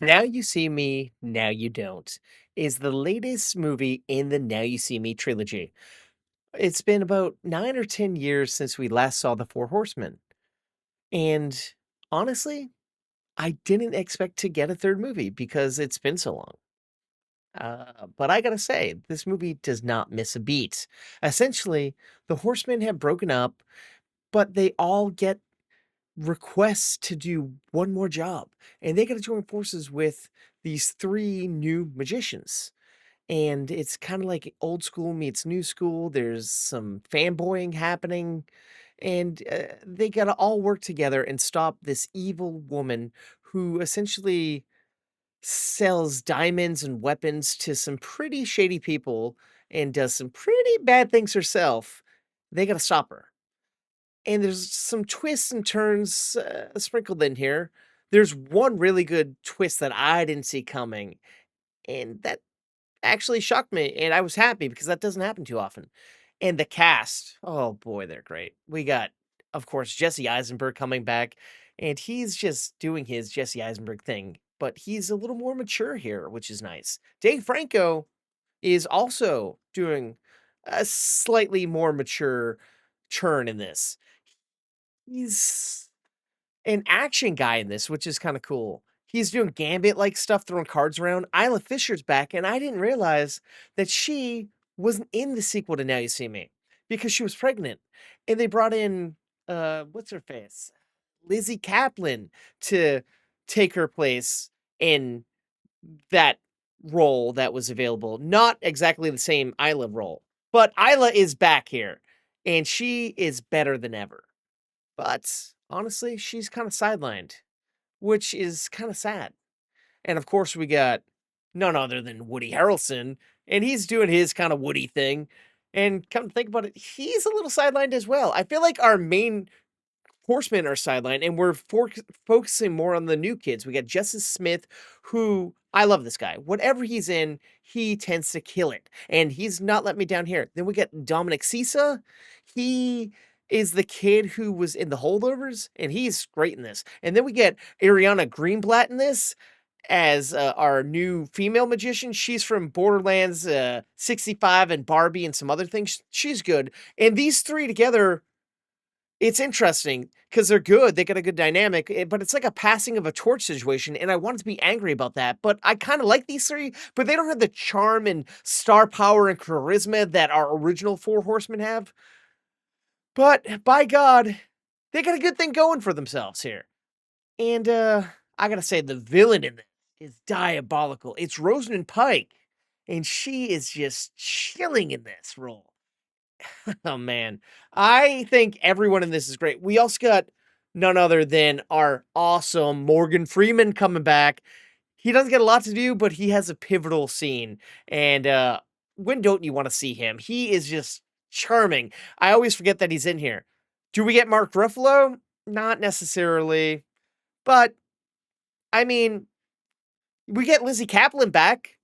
Now You See Me, Now You Don't is the latest movie in the Now You See Me trilogy. It's been about 9 or 10 years since we last saw The Four Horsemen. And honestly, I didn't expect to get a third movie because it's been so long. But I gotta say, this movie does not miss a beat. Essentially, the Horsemen have broken up, but they all get requests to do one more job. And they gotta join forces with these three new magicians. And it's kinda like old school meets new school. There's some fanboying happening, and, they gotta all work together and stop this evil woman who essentially sells diamonds and weapons to some pretty shady people and does some pretty bad things herself. They gotta stop her. And there's some twists and turns, sprinkled in here. There's one really good twist that I didn't see coming, and that actually shocked me, and I was happy because that doesn't happen too often. And the cast, oh boy, they're great. We got, of course, Jesse Eisenberg coming back, and he's just doing his Jesse Eisenberg thing, but he's a little more mature here, which is nice. Dave Franco is also doing a slightly more mature turn in this. He's an action guy in this, which is kinda cool. He's doing Gambit-like stuff, throwing cards around. Isla Fisher's back, and I didn't realize that she wasn't in the sequel to Now You See Me, because she was pregnant, and they brought in, what's her face? Lizzie Kaplan to take her place in that role that was available. Not exactly the same Isla role, but Isla is back here, and she is better than ever. But, honestly, she's kinda sidelined, which is kinda sad. And, of course, we got none other than Woody Harrelson, and he's doing his kinda Woody thing, and come to think about it, he's a little sidelined as well. I feel like our main horsemen are sidelined, and we're focusing more on the new kids. We got Justice Smith, who I love this guy. Whatever he's in, he tends to kill it, and he's not let me down here. Then we got Dominic Sessa. He is the kid who was in the holdovers, and he's great in this. And then we get Ariana Greenblatt in this as our new female magician. She's from Borderlands 65 and Barbie and some other things. She's good. And these three together, it's interesting because 'cause they're good, they got a good dynamic, but it's like a passing of a torch situation, and I wanted to be angry about that, but I kinda like these 3, but they don't have the charm and star power and charisma that our original 4 horsemen have, but by God, they got a good thing going for themselves here, and, I gotta say the villain in this is diabolical. It's Rosamund Pike, and she is just chilling in this role. Oh man, I think everyone in this is great. We also got none other than our awesome Morgan Freeman coming back. He doesn't get a lot to do, but he has a pivotal scene. And when don't you want to see him? He is just charming. I always forget that he's in here. Do we get Mark Ruffalo? Not necessarily, but I mean, we get Lizzie Kaplan back.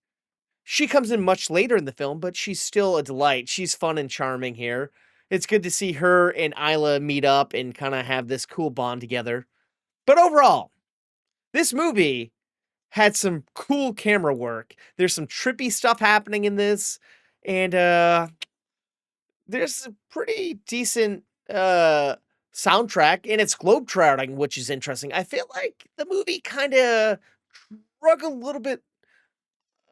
She comes in much later in the film, but she's still a delight. She's fun and charming here. It's good to see her and Isla meet up and kinda have this cool bond together. But overall, this movie had some cool camera work. There's some trippy stuff happening in this, and, there's a pretty decent, soundtrack, and it's globetrotting, which is interesting. I feel like the movie kinda drug a little bit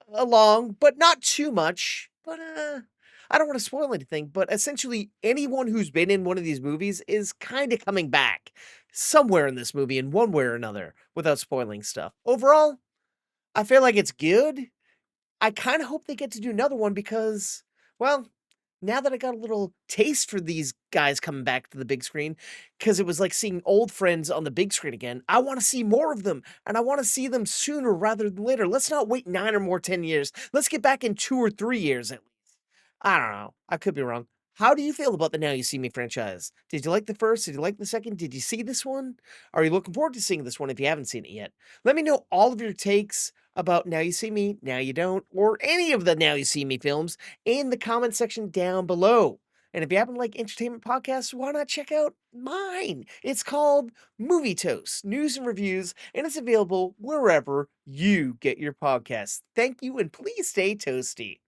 along, but not too much. But I don't want to spoil anything, but essentially anyone who's been in one of these movies is kind of coming back somewhere in this movie in one way or another without spoiling stuff. Overall, I feel like it's good. I kind of hope they get to do another one because, well, now that I got a little taste for these guys coming back to the big screen, because it was like seeing old friends on the big screen again, I want to see more of them, and I want to see them sooner rather than later. Let's not wait 9 or more 10 years. Let's get back in 2 or 3 years at least. I don't know. I could be wrong. How do you feel about the Now You See Me franchise? Did you like the first? Did you like the second? Did you see this one? Are you looking forward to seeing this one if you haven't seen it yet? Let me know all of your takes about Now You See Me, Now You Don't, or any of the Now You See Me films in the comment section down below. And if you happen to like entertainment podcasts, why not check out mine? It's called Movie Toast, news and reviews, and it's available wherever you get your podcasts. Thank you, and please stay toasty.